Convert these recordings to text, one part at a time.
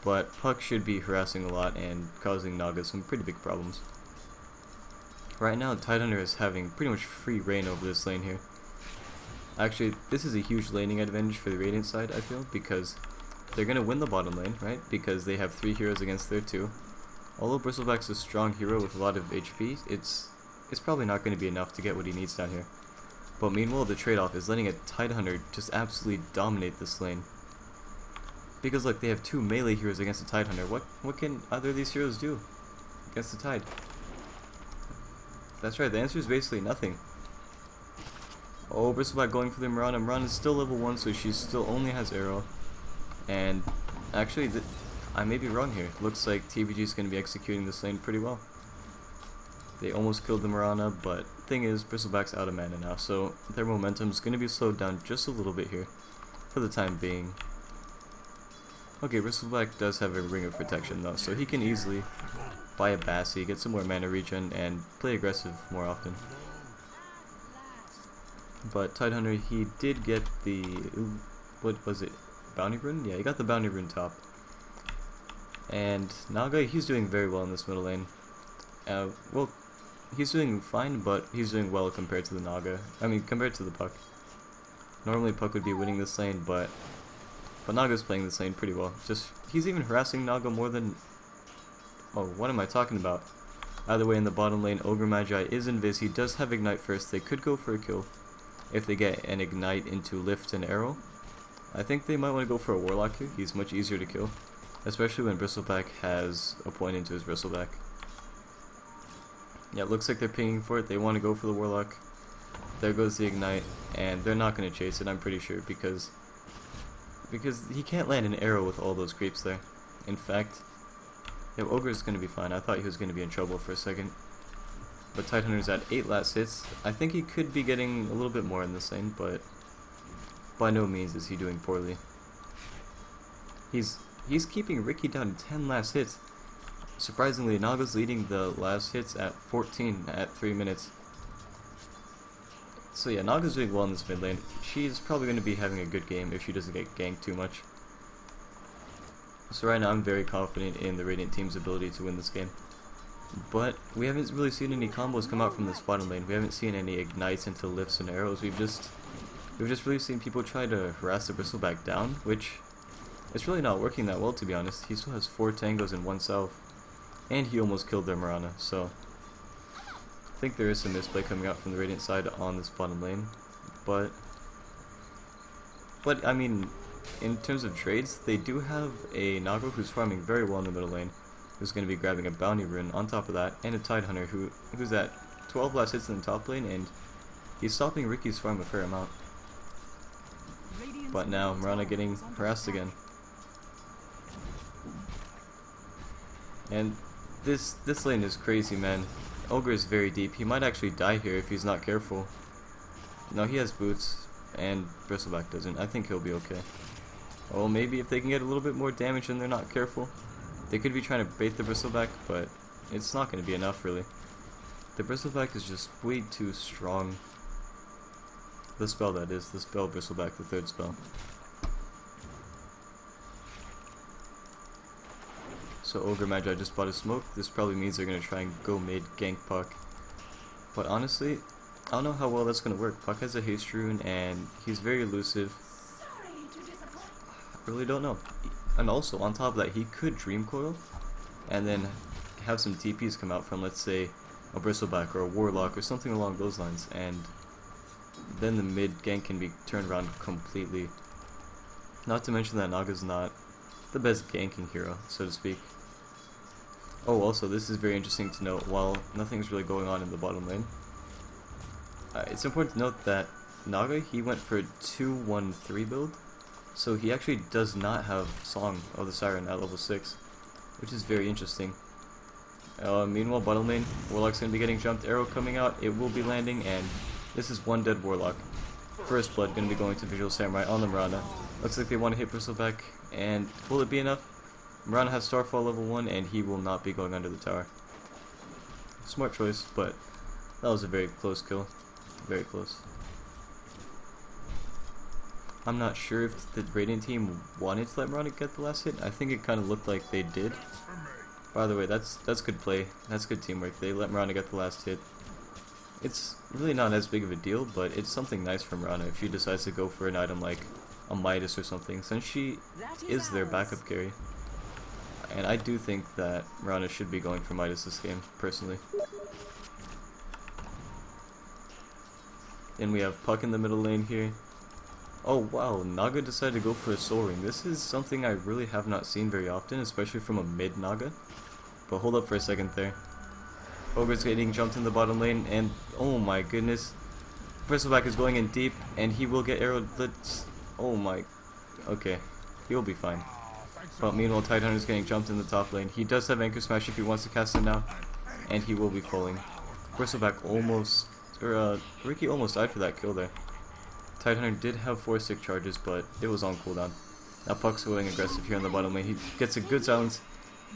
but Puck should be harassing a lot and causing Naga some pretty big problems. Right now, Tidehunter is having pretty much free reign over this lane here. Actually, this is a huge laning advantage for the Radiant side, I feel, because they're going to win the bottom lane, right? Because they have 3 heroes against their 2. Although Bristleback's a strong hero with a lot of HP, it's probably not going to be enough to get what he needs down here. But meanwhile, the trade-off is letting a Tidehunter just absolutely dominate this lane. Because look, they have 2 melee heroes against a Tidehunter. What can either of these heroes do against the Tide? That's right, the answer is basically nothing. Oh, Bristleback going for the Mirana. Mirana is still level 1, so she still only has arrow. And actually, I may be wrong here. Looks like TBG is going to be executing this lane pretty well. They almost killed the Mirana, but thing is, Bristleback's out of mana now, so their momentum is going to be slowed down just a little bit here, for the time being. Okay, Bristleback does have a Ring of Protection though, so he can easily buy a Bassi, get some more mana regen, and play aggressive more often. But Tidehunter, he did get the, what was it, Bounty Rune? Yeah, he got the Bounty Rune top. And Naga, he's doing very well in this middle lane. Well, he's doing fine, but he's doing well compared to the Naga. I mean, compared to the Puck. Normally Puck would be winning this lane, but Naga's playing this lane pretty well. Just, he's even harassing Naga more than... Oh, what am I talking about? Either way, in the bottom lane, Ogre Magi is invis. He does have Ignite first. They could go for a kill if they get an Ignite into Lift and Arrow. I think they might want to go for a Warlock here. He's much easier to kill, especially when Bristleback has a point into his Bristleback. Yeah, it looks like they're pinging for it. They want to go for the Warlock. There goes the Ignite, and they're not going to chase it, I'm pretty sure, because he can't land an arrow with all those creeps there. In fact, yeah, Ogre's going to be fine. I thought he was going to be in trouble for a second. But Tidehunter's at 8 last hits. I think he could be getting a little bit more in this lane, but by no means is he doing poorly. He's keeping Ricky down to 10 last hits. Surprisingly, Naga's leading the last hits at 14 at 3 minutes. So yeah, Naga's doing well in this mid lane. She's probably going to be having a good game if she doesn't get ganked too much. So right now I'm very confident in the Radiant team's ability to win this game. But we haven't really seen any combos come out from this bottom lane. We haven't seen any ignites into lifts and arrows. We've just really seen people try to harass the Bristleback down, which it's really not working that well, to be honest. He still has 4 tangos and 1 self, and he almost killed their Mirana, so I think there is some misplay coming out from the Radiant side on this bottom lane. But I mean, in terms of trades, they do have a Naga who's farming very well in the middle lane, who's going to be grabbing a Bounty Rune on top of that, and a Tidehunter who's at 12 last hits in the top lane, and he's stopping Ricky's farm a fair amount. But now Mirana getting harassed again. And this lane is crazy, man. Ogre is very deep. He might actually die here if he's not careful. No, he has boots, and Bristleback doesn't. I think he'll be okay. Oh, maybe if they can get a little bit more damage and they're not careful. They could be trying to bait the Bristleback, but it's not going to be enough, really. The Bristleback is just way too strong. The spell, that is. The spell Bristleback, the 3rd spell. So Ogre Magi just bought a smoke. This probably means they're going to try and go mid, gank Puck. But honestly, I don't know how well that's going to work. Puck has a haste rune and he's very elusive. I really don't know. And also, on top of that, he could Dream Coil and then have some TPs come out from, let's say, a Bristleback or a Warlock or something along those lines, and then the mid gank can be turned around completely. Not to mention that Naga's not the best ganking hero, so to speak. Oh, also, this is very interesting to note. While nothing's really going on in the bottom lane, it's important to note that Naga, he went for a 2-1-3 build, so he actually does not have Song of the Siren at level 6, which is very interesting. Meanwhile, bottom lane, Warlock's going to be getting jumped, arrow coming out, it will be landing, and this is one dead Warlock. First blood going to be going to Visual Samurai on the Mirana. Looks like they want to hit Bristleback, and will it be enough? Mirana has Starfall level 1, and he will not be going under the tower. Smart choice, but that was a very close kill. Very close. I'm not sure if the Radiant team wanted to let Mirana get the last hit. I think it kind of looked like they did. By the way, that's good play. That's good teamwork. They let Mirana get the last hit. It's really not as big of a deal, but it's something nice from Mirana if she decides to go for an item like a Midas or something, since she is their backup carry. And I do think that Mirana should be going for Midas this game, personally. Then we have Puck in the middle lane here. Oh wow, Naga decided to go for a Soul Ring. This is something I really have not seen very often, especially from a mid Naga. But hold up for a second there. Ogre's getting jumped in the bottom lane, and oh my goodness. Bristleback is going in deep, and he will get arrowed. Oh my. Okay, he'll be fine. But meanwhile, Tidehunter is getting jumped in the top lane. He does have Anchor Smash if he wants to cast it now, and he will be falling. Bristleback almost, Ricky almost died for that kill there. Tidehunter did have 4 stick charges, but it was on cooldown. Now Puck's going aggressive here on the bottom lane. He gets a good silence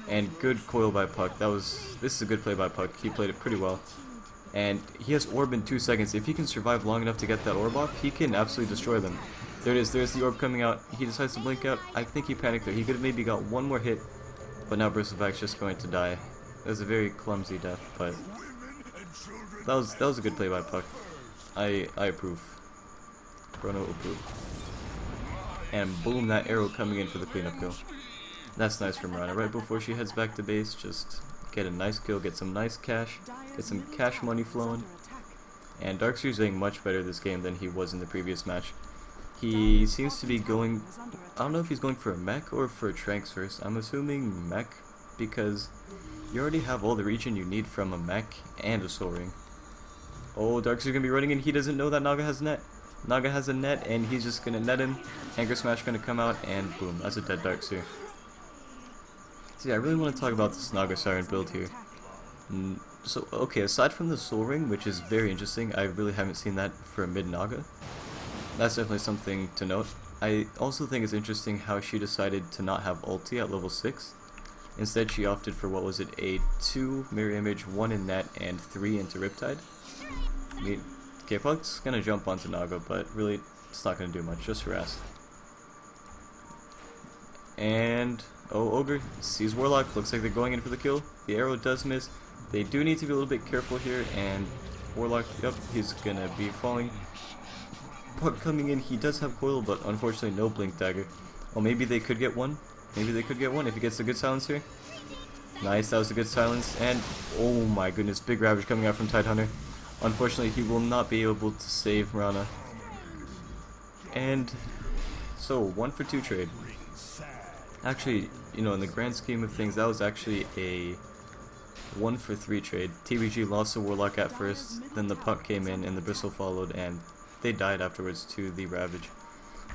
and good coil by Puck. This is a good play by Puck. He played it pretty well. And he has orb in 2 seconds. If he can survive long enough to get that orb off, he can absolutely destroy them. There it is. There's the orb coming out. He decides to blink out. I think he panicked there. He could have maybe got one more hit, but now Bristleback's just going to die. That was a very clumsy death, but that was a good play by Puck. I approve. Chrono approve. And boom, that arrow coming in for the cleanup kill. That's nice from Mirana. Right before she heads back to base, just get a nice kill, get some nice cash, get some cash money flowing. And Darkseer's doing much better this game than he was in the previous match. He seems to be going, I don't know if he's going for a mech or for a Tranks first. I'm assuming mech, because you already have all the regen you need from a mech and a Soul Ring. Oh, Darkseer's gonna be running in. He doesn't know that Naga has net. Naga has a net, and he's just gonna net him. Anchor Smash gonna come out, and boom, that's a dead Darkseer. See, I really want to talk about this Naga Siren build here. So, okay, aside from the Soul Ring, which is very interesting, I really haven't seen that for a mid Naga. That's definitely something to note. I also think it's interesting how she decided to not have ulti at level 6. Instead, she opted for, what was it, a 2 mirror image, 1 in net, and 3 into Riptide. I mean, okay, Puck's gonna jump onto Naga, but really, it's not gonna do much, just harass. And, oh, Ogre sees Warlock, looks like they're going in for the kill. The arrow does miss. They do need to be a little bit careful here, and Warlock, yep, he's gonna be falling. Puck coming in, he does have coil, but unfortunately no blink dagger. Well, maybe they could get one. Maybe they could get one if he gets a good silence here. Nice, that was a good silence, and oh my goodness, big Ravage coming out from Tidehunter. Unfortunately, he will not be able to save Mirana. And so, 1 for 2 trade. Actually, you know, in the grand scheme of things, that was actually a 1 for 3 trade. TBG lost the Warlock at first, then the Puck came in and the Bristle followed, and they died afterwards to the Ravage.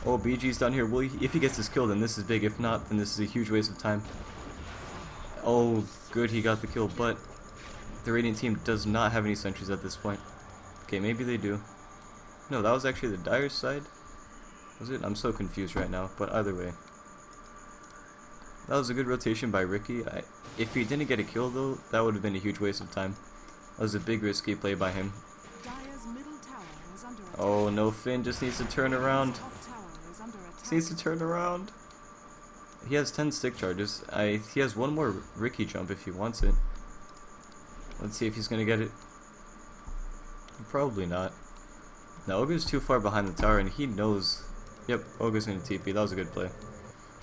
Oh, BG's down here. Well, if he gets this kill, then this is big. If not, then this is a huge waste of time. Oh, good, he got the kill, but the Radiant team does not have any sentries at this point. Okay, maybe they do. No, that was actually the Dire side. Was it? I'm so confused right now, but either way. That was a good rotation by Ricky. If he didn't get a kill, though, that would have been a huge waste of time. That was a big risky play by him. Oh no, Finn just needs to turn around. Just needs to turn around. He has 10 stick charges. He has one more Ricky jump if he wants it. Let's see if he's gonna get it. Probably not. Now Ogre's too far behind the tower and he knows. Yep, Ogre's gonna TP. That was a good play.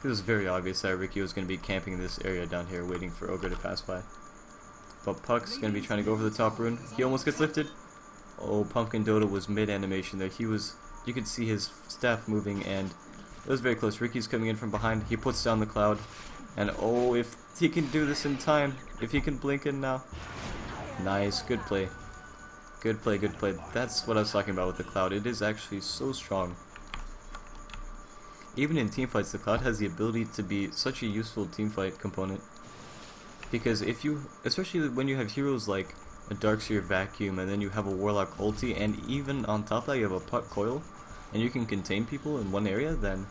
It was very obvious that Ricky was gonna be camping this area down here waiting for Ogre to pass by. But Puck's gonna be trying to go over the top rune. He almost gets lifted. Oh, Pumpkin Dota was mid-animation there. You could see his staff moving, and it was very close. Ricky's coming in from behind. He puts down the cloud, and oh, if he can do this in time, if he can blink in now. Nice, good play. Good play, good play. That's what I was talking about with the cloud. It is actually so strong. Even in teamfights, the cloud has the ability to be such a useful teamfight component. Because especially when you have heroes like a Darkseer Vacuum, and then you have a Warlock ulti, and even on top of that you have a Puck coil, and you can contain people in one area, then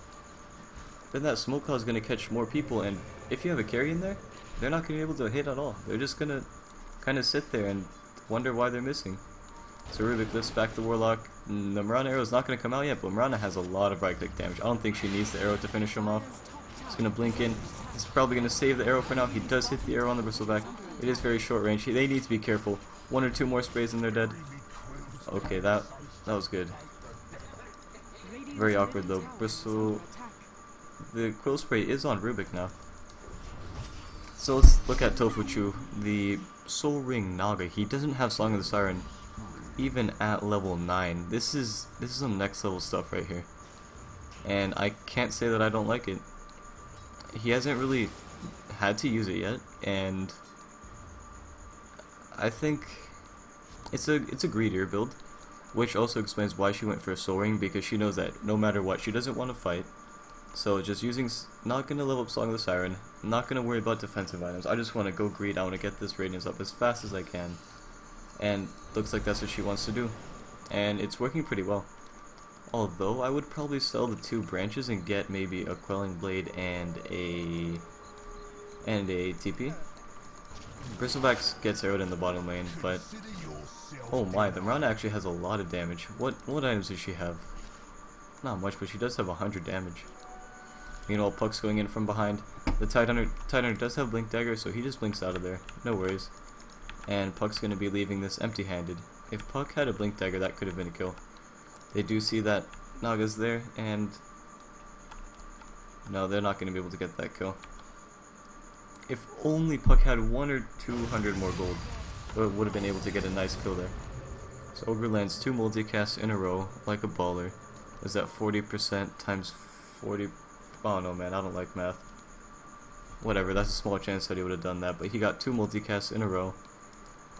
that smoke cloud is going to catch more people, and if you have a carry in there, they're not going to be able to hit at all. They're just going to kind of sit there and wonder why they're missing. So Rubik lifts back the Warlock. The Mirana arrow is not going to come out yet, but Mirana has a lot of right-click damage. I don't think she needs the arrow to finish him off. He's going to blink in. He's probably going to save the arrow for now. He does hit the arrow on the bristleback. It is very short range. They need to be careful. 1 or 2 more sprays and they're dead. Okay, that was good. Very awkward though. The quill spray is on Rubik now. So let's look at Tofuchu, the Soul Ring Naga. He doesn't have Song of the Siren even at level 9. This is some next level stuff right here. And I can't say that I don't like it. He hasn't really had to use it yet, and I think it's a greedier build, which also explains why she went for a Soul Ring, because she knows that no matter what, she doesn't want to fight. So just using, not going to level up Song of the Siren, not going to worry about defensive items. I just want to go greed. I want to get this radiance up as fast as I can. And looks like that's what she wants to do. And it's working pretty well. Although I would probably sell the 2 branches and get maybe a Quelling Blade and a TP. Bristleback gets arrowed in the bottom lane, but oh my, the Mirana actually has a lot of damage. What items does she have? Not much, but she does have 100 damage. Meanwhile, Puck's going in from behind. The Tidehunter does have Blink Dagger, so he just blinks out of there. No worries. And Puck's going to be leaving this empty-handed. If Puck had a Blink Dagger, that could have been a kill. They do see that Naga's there, and no, they're not going to be able to get that kill. If only Puck had 1 or 200 more gold, it would have been able to get a nice kill there. So Ogre lands 2 multicasts in a row, like a baller. Is that 40% times 40? Oh no, man, I don't like math. Whatever, that's a small chance that he would have done that, but he got 2 multicasts in a row.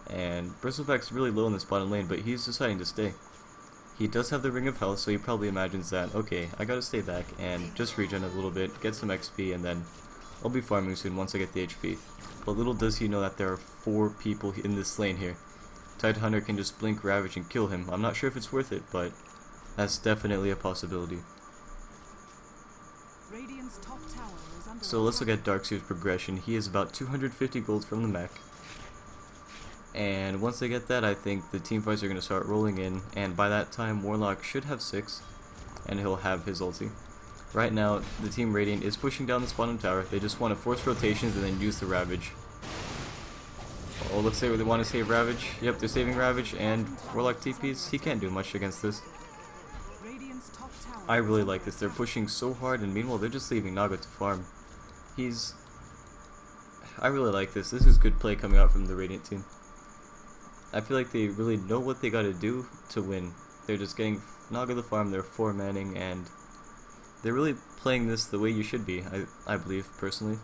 And Bristleback's really low in this bottom lane, but he's deciding to stay. He does have the Ring of Health, so he probably imagines that, okay, I gotta stay back and just regen a little bit, get some XP, and then I'll be farming soon once I get the HP. But little does he know that there are 4 people in this lane here. Tidehunter can just blink, ravage, and kill him. I'm not sure if it's worth it, but that's definitely a possibility. So let's look at Darkseer's progression. He is about 250 gold from the mech. And once they get that, I think the teamfights are going to start rolling in, and by that time Warlock should have 6, and he'll have his ulti. Right now, the Team Radiant is pushing down this bottom tower. They just want to force rotations and then use the Ravage. Oh, looks like they want to save Ravage. Yep, they're saving Ravage, and Warlock TPs, he can't do much against this. I really like this. They're pushing so hard, and meanwhile they're just leaving Naga to farm. I really like this. This is good play coming out from the Radiant team. I feel like they really know what they gotta do to win. They're just getting Naga the farm, they're 4-manning, and they're really playing this the way you should be, I believe, personally.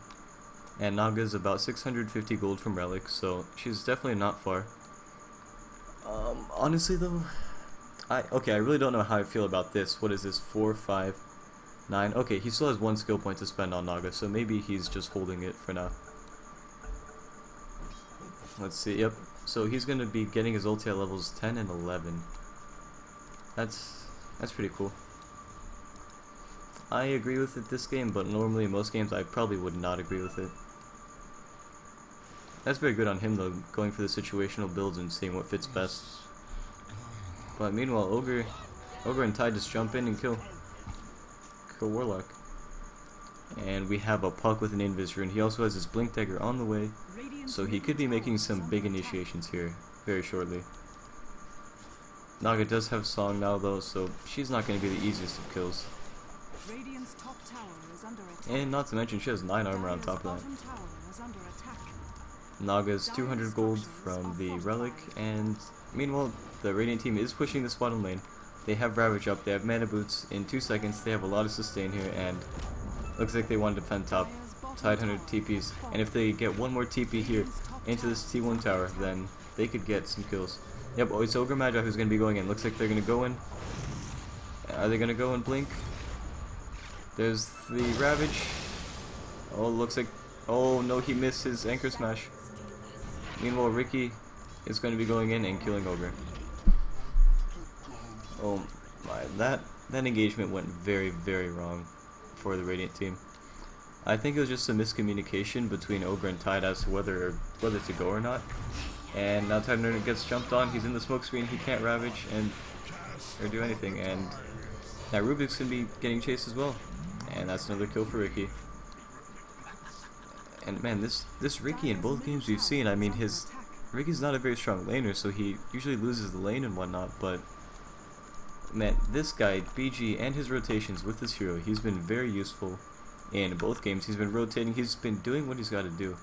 And Naga's about 650 gold from Relic, so she's definitely not far. Honestly though, I really don't know how I feel about this. What is this, 4, 5, 9? Okay, he still has 1 skill point to spend on Naga, so maybe he's just holding it for now. Let's see, yep. So he's going to be getting his ulti at levels 10 and 11. That's pretty cool. I agree with it this game, but normally in most games I probably would not agree with it. That's very good on him though, going for the situational builds and seeing what fits best. But meanwhile, Ogre and Tide just jump in and kill Warlock. And we have a Puck with an Invis rune. He also has his Blink Dagger on the way, so he could be making some big initiations here very shortly. Naga does have Song now though, so she's not going to be the easiest of kills. And not to mention she has 9 armor on top of that. Naga's 200 gold from the Relic, and meanwhile the Radiant team is pushing this bottom lane. They have Ravage up, they have Mana Boots in 2 seconds, they have a lot of sustain here, and looks like they want to defend top. Tidehunter TPs, and if they get 1 more TP here into this T1 tower, then they could get some kills. Yep, oh, it's Ogre Magi who's going to be going in. Looks like they're going to go in. Are they going to go and blink? There's the Ravage. Oh, looks like... Oh no, he missed his Anchor Smash. Meanwhile, Ricky is going to be going in and killing Ogre. Oh my, that engagement went very, very wrong for the Radiant team. I think it was just a miscommunication between Ogre and Tide as to whether to go or not. And now Tidehunter gets jumped on, he's in the smoke screen, he can't Ravage, and or do anything, and now Rubik's gonna be getting chased as well, and that's another kill for Ricky. And man, this Ricky in both games we've seen, I mean, Ricky's not a very strong laner, so he usually loses the lane and whatnot, but man, this guy, BG, and his rotations with this hero, he's been very useful in both games. He's been rotating, he's been doing what he's got to do.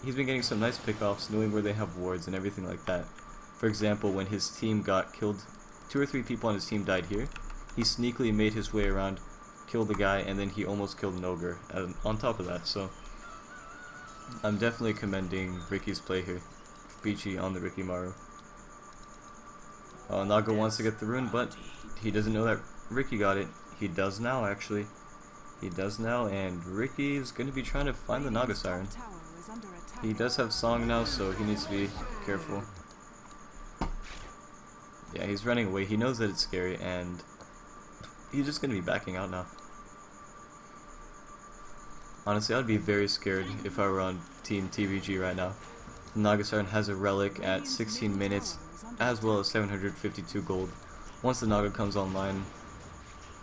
He's been getting some nice pickoffs, knowing where they have wards and everything like that. For example, when his team got killed, 2 or 3 people on his team died here, he sneakily made his way around, killed the guy, and then he almost killed an ogre on top of that. So I'm definitely commending Ricky's play here. BG on the Ricky Maru. Naga wants to get the rune, but he doesn't know that Ricky got it. He does now, actually. He does now, and Ricky's going to be trying to find the Naga Siren. He does have Song now, so he needs to be careful. Yeah, he's running away. He knows that it's scary, and he's just going to be backing out now. Honestly, I'd be very scared if I were on Team TBG right now. The Naga Siren has a relic at 16 minutes, as well as 752 gold. Once the Naga comes online,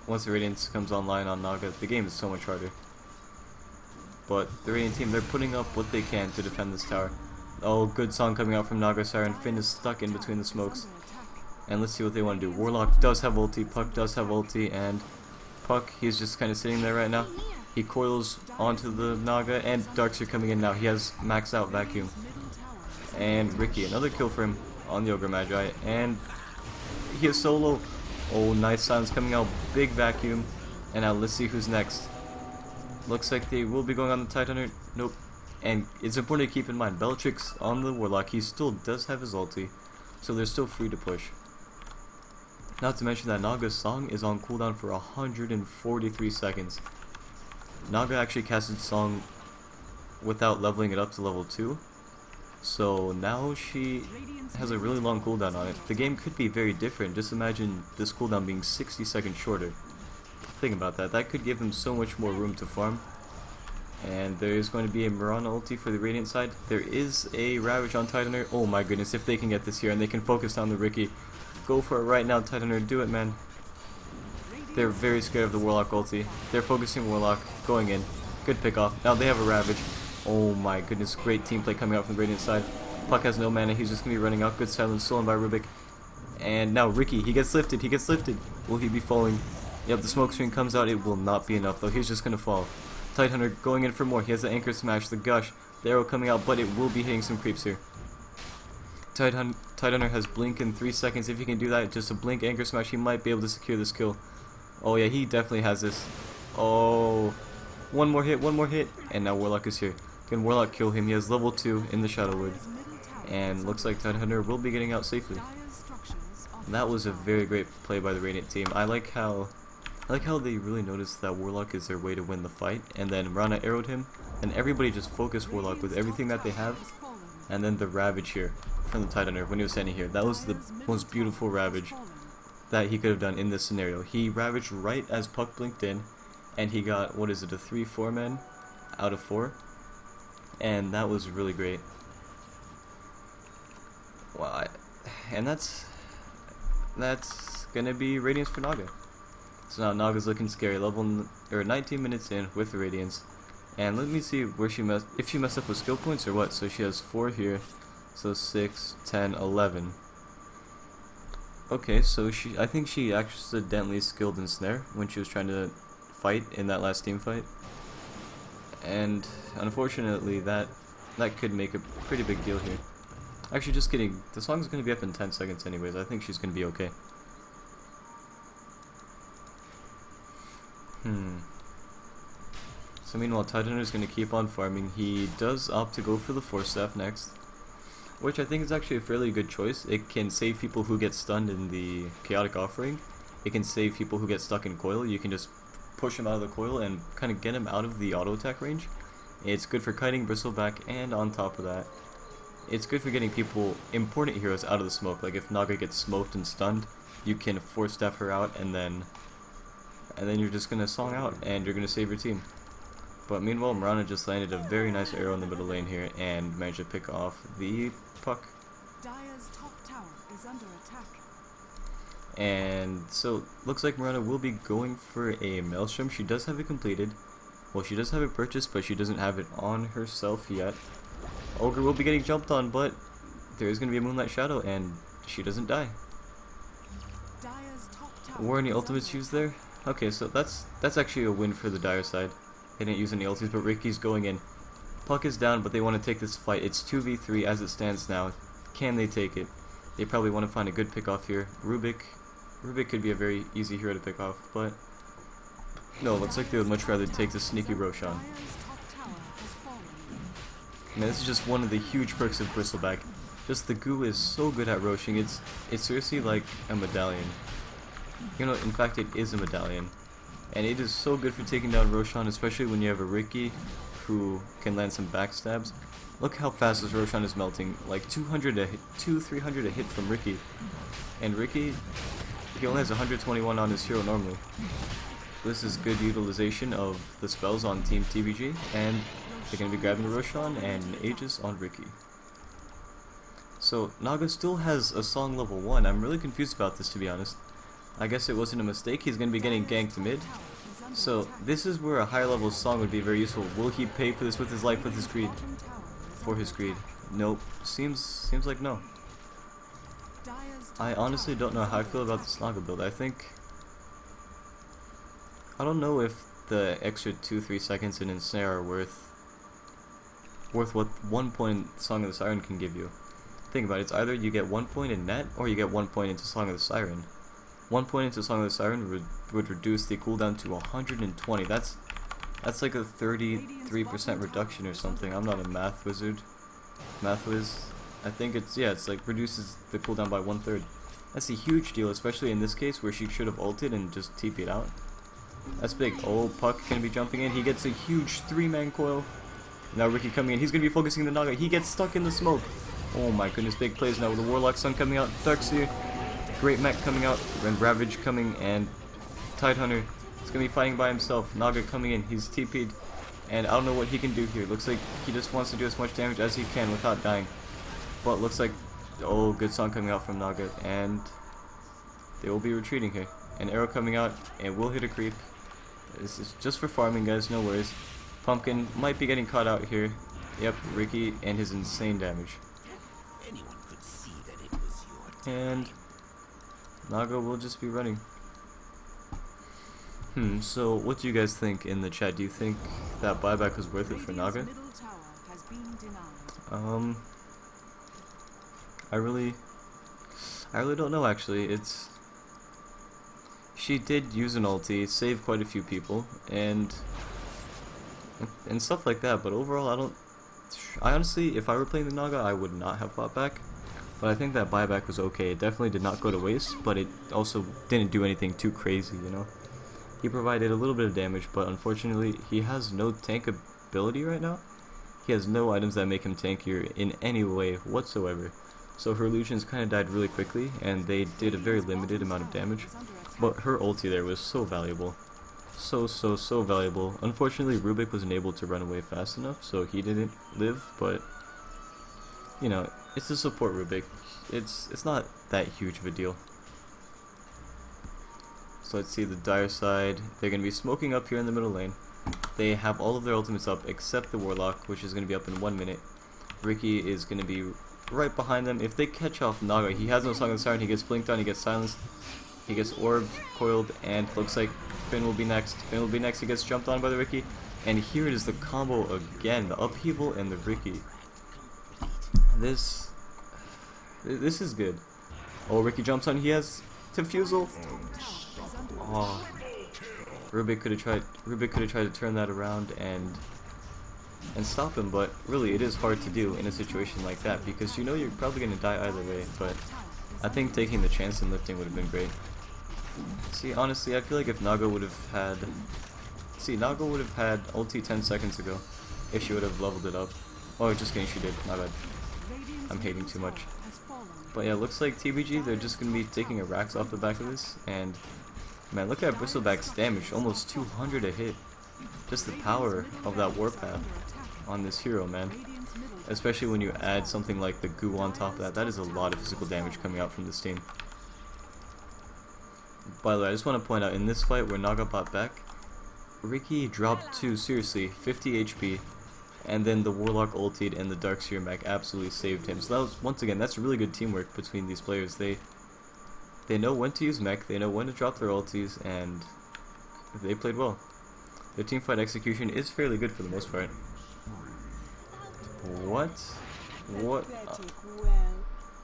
once the Radiance comes online on Naga, the game is so much harder. But the Radiant team, they're putting up what they can to defend this tower. Oh, good song coming out from Naga Siren. Finn is stuck in between the smokes. And let's see what they want to do. Warlock does have ulti, Puck does have ulti, and Puck, he's just kind of sitting there right now. He coils onto the Naga, and Darks are coming in now. He has maxed out Vacuum. And Ricky, another kill for him on the Ogre Magi, and he is solo. Oh, nice silence coming out, big Vacuum. And now let's see who's next. Looks like they will be going on the Tidehunter. Nope. And it's important to keep in mind, Bellatrix on the Warlock, he still does have his ulti, so they're still free to push. Not to mention that Naga's Song is on cooldown for 143 seconds. Naga actually casted Song without leveling it up to level 2, so now she has a really long cooldown on it. The game could be very different. Just imagine this cooldown being 60 seconds shorter. Think about that. That could give them so much more room to farm. And there is going to be a Mirana ulti for the Radiant side. There is a Ravage on Tidehunter. Oh my goodness, if they can get this here and they can focus down the Ricky. Go for it right now, Tidehunter. Do it, man. They're very scared of the Warlock ulti. They're focusing Warlock, going in. Good pick off. Now they have a Ravage. Oh my goodness, great team play coming out from the Radiant side. Puck has no mana, he's just going to be running out. Good silence, stolen by Rubik. And now Ricky, he gets lifted, Will he be falling? Yep, the smoke screen comes out. It will not be enough though, he's just going to fall. Tidehunter going in for more. He has the Anchor Smash, the Gush, the arrow coming out, but it will be hitting some creeps here. Tidehunter has Blink in 3 seconds. If he can do that, just a Blink Anchor Smash, he might be able to secure this kill. Oh yeah, he definitely has this. Oh, one more hit, and now Warlock is here. Can Warlock kill him? He has level 2 in the Shadow Wood, and looks like Tidehunter will be getting out safely. That was a very great play by the Radiant team. I like how they really noticed that Warlock is their way to win the fight, and then Rana arrowed him, and everybody just focused Warlock with everything that they have, and then the Ravage here from the Tidehunter when he was standing here. That was the most beautiful Ravage that he could have done in this scenario. He Ravaged right as Puck blinked in, and he got, what is it, a 3-4 man out of 4, and that was really great. Wow, and that's gonna be Radiance for Naga. So now Naga's looking scary. 19 minutes in with the Radiance, and let me see where if she messed up with skill points or what. So she has 4 here, so 6, 10, 11. Okay, so I think she accidentally skilled in Snare when she was trying to fight in that last team fight, and unfortunately that could make a pretty big deal here. Actually, just kidding. The song's gonna be up in 10 seconds anyways. I think she's gonna be okay. So meanwhile, Tidehunter's gonna keep on farming. He does opt to go for the Force Staff next, which I think is actually a fairly good choice. It can save people who get stunned in the Chaotic Offering. It can save people who get stuck in coil. You can just push them out of the coil and kind of get them out of the auto attack range. It's good for kiting Bristleback, and on top of that, it's good for getting people, important heroes, out of the smoke. Like if Naga gets smoked and stunned, you can Force Staff her out, and then you're just gonna song out, and you're gonna save your team. But meanwhile, Mirana just landed a very nice arrow in the middle lane here, and managed to pick off the Puck. Dire's top tower is under attack. And so, looks like Miranda will be going for a Maelstrom. She does have it completed. Well, she does have it purchased, but she doesn't have it on herself yet. Ogre will be getting jumped on, but there is going to be a Moonlight Shadow, and she doesn't die. Were any ultimates used there? Okay, so that's actually a win for the Dire side. They didn't use any ultis, but Ricky's going in. Puck is down, but they want to take this fight. It's 2v3 as it stands now. Can they take it? They probably want to find a good pick off here. Rubik could be a very easy hero to pick off, but no, looks like they would much rather take the sneaky Roshan. Now this is just one of the huge perks of Bristleback. Just the goo is so good at roshing. It's seriously like a medallion. You know, in fact it is a medallion. And it is so good for taking down Roshan, especially when you have a Ricky who can land some backstabs. Look how fast this Roshan is melting. Like 300 a hit from Ricky. And Ricky, he only has 121 on his hero normally. This is good utilization of the spells on Team TBG, and they're going to be grabbing the Roshan and Aegis on Ricky. So Naga still has a song level 1. I'm really confused about this, to be honest. I guess it wasn't a mistake. He's going to be getting ganked mid. So this is where a higher level song would be very useful. Will he pay for this with his life, with his greed? For his greed. Nope. Seems like no. I honestly don't know how I feel about this Naga build. I don't know if the extra 2-3 seconds in Ensnare are worth what 1 point in Song of the Siren can give you. Think about it, it's either you get 1 point in net, or you get 1 point into Song of the Siren. 1 point into Song of the Siren would reduce the cooldown to 120. That's like a 33% reduction or something. I'm not a math wizard. Math whiz. I think it's like reduces the cooldown by 1/3. That's a huge deal, especially in this case where she should have ulted and just TP'd out. That's big. Oh, Puck gonna be jumping in. He gets a huge 3-man coil. Now Ricky coming in. He's gonna be focusing the Naga. He gets stuck in the smoke. Oh my goodness, big plays now with the Warlock Sun coming out. Darkseer, Great Mech coming out, and Ravage coming, and Tidehunter is gonna be fighting by himself. Naga coming in. He's TP'd, and I don't know what he can do here. Looks like he just wants to do as much damage as he can without dying. But looks like, oh, good song coming out from Naga, and they will be retreating here. An arrow coming out, and we'll hit a creep. This is just for farming, guys, no worries. Pumpkin might be getting caught out here. Yep, Ricky and his insane damage. And Naga will just be running. So what do you guys think in the chat? Do you think that buyback was worth it for Naga? I really don't know, actually. She did use an ulti, save quite a few people, and stuff like that, but overall I honestly, if I were playing the Naga, I would not have bought back. But I think that buyback was okay. It definitely did not go to waste, but it also didn't do anything too crazy, you know? He provided a little bit of damage, but unfortunately, he has no tank ability right now. He has no items that make him tankier in any way whatsoever. So her illusions kind of died really quickly, and they did a very limited amount of damage. But her ulti there was so valuable. So valuable. Unfortunately, Rubik wasn't able to run away fast enough, so he didn't live, but you know, it's a support Rubik. It's not that huge of a deal. So let's see the Dire side. They're going to be smoking up here in the middle lane. They have all of their ultimates up except the Warlock, which is going to be up in 1 minute. Ricky is going to be right behind them. If they catch off Naga, he has no Song of the Siren, he gets blinked on, he gets silenced, he gets orbed, coiled, and looks like Finn will be next. He gets jumped on by the Ricky, and here it is, the combo again, the upheaval and the Ricky. This is good. Oh, Ricky jumps on, he has Diffusal. Oh, Rubik could have tried to turn that around and stop him, but really it is hard to do in a situation like that because you know you're probably going to die either way, but I think taking the chance and lifting would have been great. See, honestly, I feel like if Naga would have had ulti 10 seconds ago if she would have leveled it up. Oh, just kidding, she did, my bad. I'm hating too much. But yeah, looks like TBG, they're just going to be taking a Rax off the back of this, and man, look at Bristleback's damage, almost 200 a hit. Just the power of that Warpath on this hero, man. Especially when you add something like the goo on top of that. That is a lot of physical damage coming out from this team. By the way, I just want to point out, in this fight where Naga bought back, Ricky dropped to, seriously, 50 HP, and then the Warlock ultied and the Darkseer mech absolutely saved him. So that was, once again, that's really good teamwork between these players. They know when to use mech, they know when to drop their ultis, and they played well. Their teamfight execution is fairly good for the most part. What? What?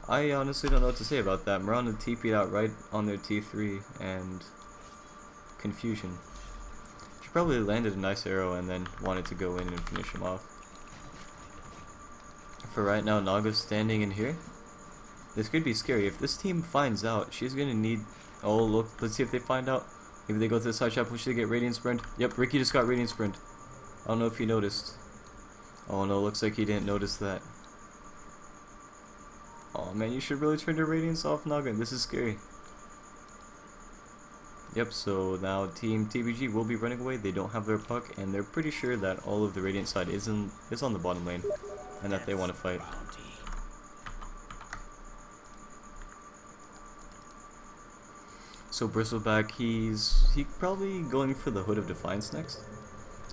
I honestly don't know what to say about that. Mirana TP'd out right on their T3, and confusion. She probably landed a nice arrow and then wanted to go in and finish him off. For right now, Naga's standing in here. This could be scary. If this team finds out, she's gonna need... Oh, look, let's see if they find out. Maybe they go to the side shot, push to get Radiant Sprint. Yep, Ricky just got Radiant Sprint. I don't know if he noticed. Oh no, looks like he didn't notice that. Oh man, you should really turn your Radiance off, Naga. This is scary. Yep, so now Team TBG will be running away. They don't have their puck, and they're pretty sure that all of the Radiant side is on the bottom lane, and that they want to fight. So Bristleback, he's probably going for the Hood of Defiance next.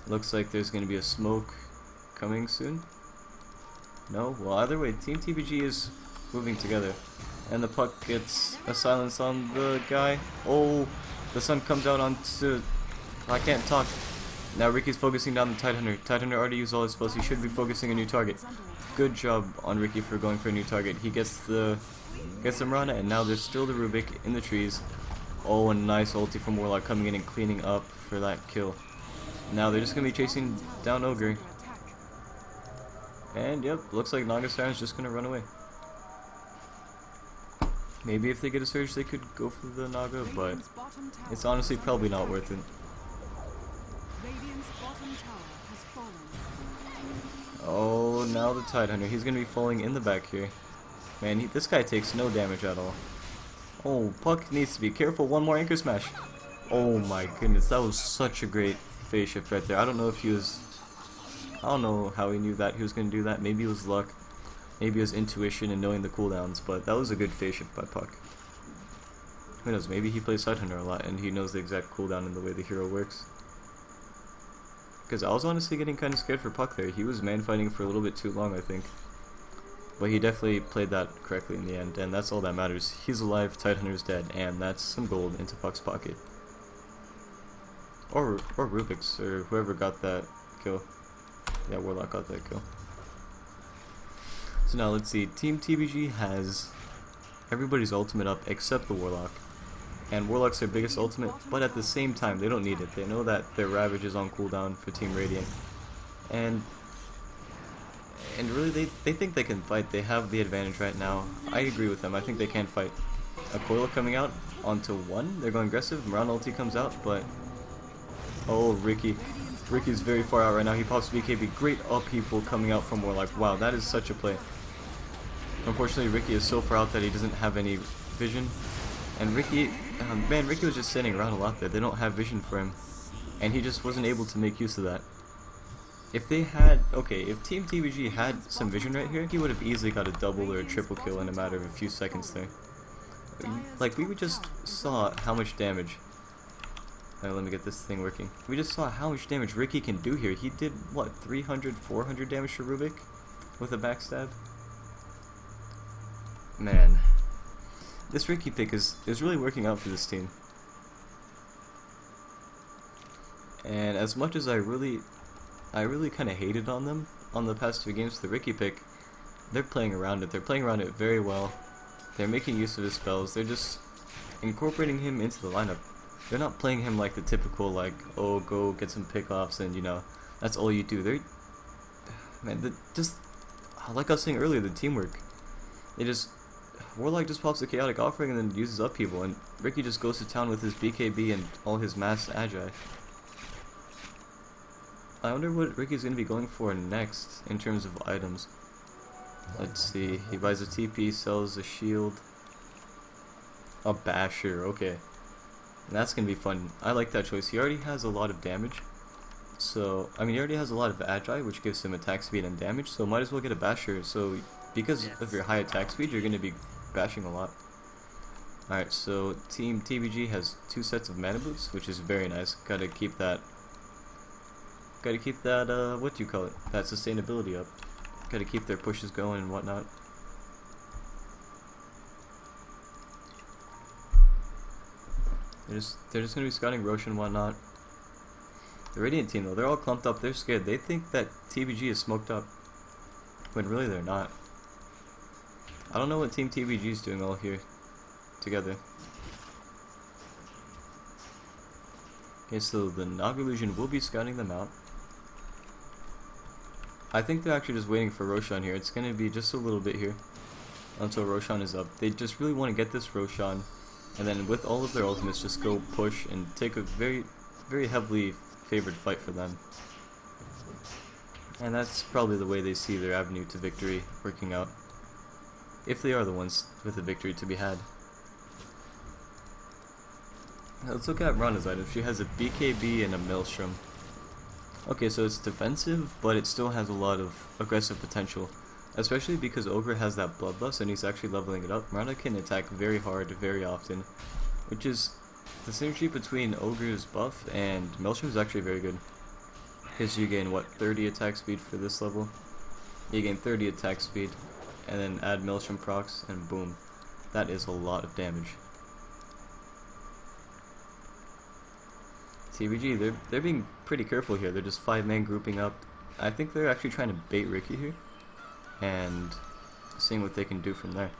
Looks like there's going to be a smoke coming soon. No? Well, either way, Team TBG is moving together. And the puck gets a silence on the guy. Oh, the sun comes out onto... I can't talk. Now Ricky's focusing down the Tidehunter. Tidehunter already used all his spells. He should be focusing a new target. Good job on Ricky for going for a new target. He gets the Mirana, and now there's still the Rubik in the trees. Oh, a nice ulti from Warlock coming in and cleaning up for that kill. Now they're just going to be chasing down Ogre. And yep, looks like Naga Siren's just going to run away. Maybe if they get a surge they could go for the Naga, but it's honestly probably not worth it. Oh, now the Tidehunter. He's going to be falling in the back here. Man, this guy takes no damage at all. Oh, puck needs to be careful. One more anchor smash. Oh my goodness, that was such a great phase shift right there. I don't know if he was... I don't know how he knew that he was going to do that. Maybe it was luck. Maybe it was intuition and knowing the cooldowns, but that was a good phase shift by Puck. Who knows, maybe he plays Tidehunter a lot and he knows the exact cooldown and the way the hero works. Because I was honestly getting kind of scared for Puck there. He was man-fighting for a little bit too long, I think. But he definitely played that correctly in the end, and that's all that matters. He's alive, Tidehunter's dead, and that's some gold into Puck's pocket. Or Rubik's, or whoever got that kill. Yeah, Warlock got that kill. So now let's see, Team TBG has everybody's ultimate up except the Warlock. And Warlock's their biggest ultimate, but at the same time, they don't need it. They know that their Ravage is on cooldown for Team Radiant. And really, they think they can fight. They have the advantage right now. I agree with them. I think they can fight. A Coil coming out onto one. They're going aggressive. Mirana ulti comes out, but... Oh, Ricky. Ricky's very far out right now. He pops BKB. Great upheaval coming out from Warlock. Wow, that is such a play. Unfortunately, Ricky is so far out that he doesn't have any vision. And Ricky... man, Ricky was just standing around a lot there. They don't have vision for him. And he just wasn't able to make use of that. If they had... Okay, if Team TBG had some vision right here, he would have easily got a double or a triple kill in a matter of a few seconds there. Like, we just saw how much damage... let me get this thing working. We just saw how much damage Ricky can do here. He did, what, 300, 400 damage to Rubik with a backstab? Man. This Ricky pick is really working out for this team. And as much as I really kind of hated on them on the past two games, the Ricky pick, they're playing around it. They're playing around it very well. They're making use of his spells. They're just incorporating him into the lineup. They're not playing him like the typical, like, oh, go get some pickoffs and, you know, that's all you do. They're, man, just, like I was saying earlier, the teamwork. They just, Warlock just pops the Chaotic Offering and then uses upheaval, and Ricky just goes to town with his BKB and all his mass Agi. I wonder what Ricky's going to be going for next in terms of items. Let's see, he buys a TP, sells a shield, a Basher, okay. And that's going to be fun. I like that choice. He already has a lot of damage. So, I mean, he already has a lot of Agi, which gives him attack speed and damage, so might as well get a Basher. So, because of your high attack speed, you're going to be bashing a lot. Alright, so Team TBG has 2 sets of mana boots, which is very nice. Gotta keep that, what do you call it? That sustainability up. Gotta keep their pushes going and whatnot. They're just gonna be scouting Roshan and whatnot. The Radiant team though, they're all clumped up, they're scared. They think that TBG is smoked up, when really they're not. I don't know what Team TBG is doing all here together. Okay, so the Naga Illusion will be scouting them out. I think they're actually just waiting for Roshan here. It's gonna be just a little bit here until Roshan is up. They just really want to get this Roshan, and then with all of their ultimates just go push and take a very, very heavily favored fight for them. And that's probably the way they see their avenue to victory working out, if they are the ones with the victory to be had. Now let's look at Mirana's items. She has a BKB and a Maelstrom. Okay, so it's defensive, but it still has a lot of aggressive potential, especially because Ogre has that Bloodlust and he's actually leveling it up. Mirana can attack very hard, very often, which is the synergy between Ogre's buff and Maelstrom is actually very good. Because you gain, what, 30 attack speed for this level? You gain 30 attack speed, and then add Maelstrom procs, and boom. That is a lot of damage. TBG, they're being pretty careful here. They're just 5-man grouping up. I think they're actually trying to bait Ricky here, and seeing what they can do from there.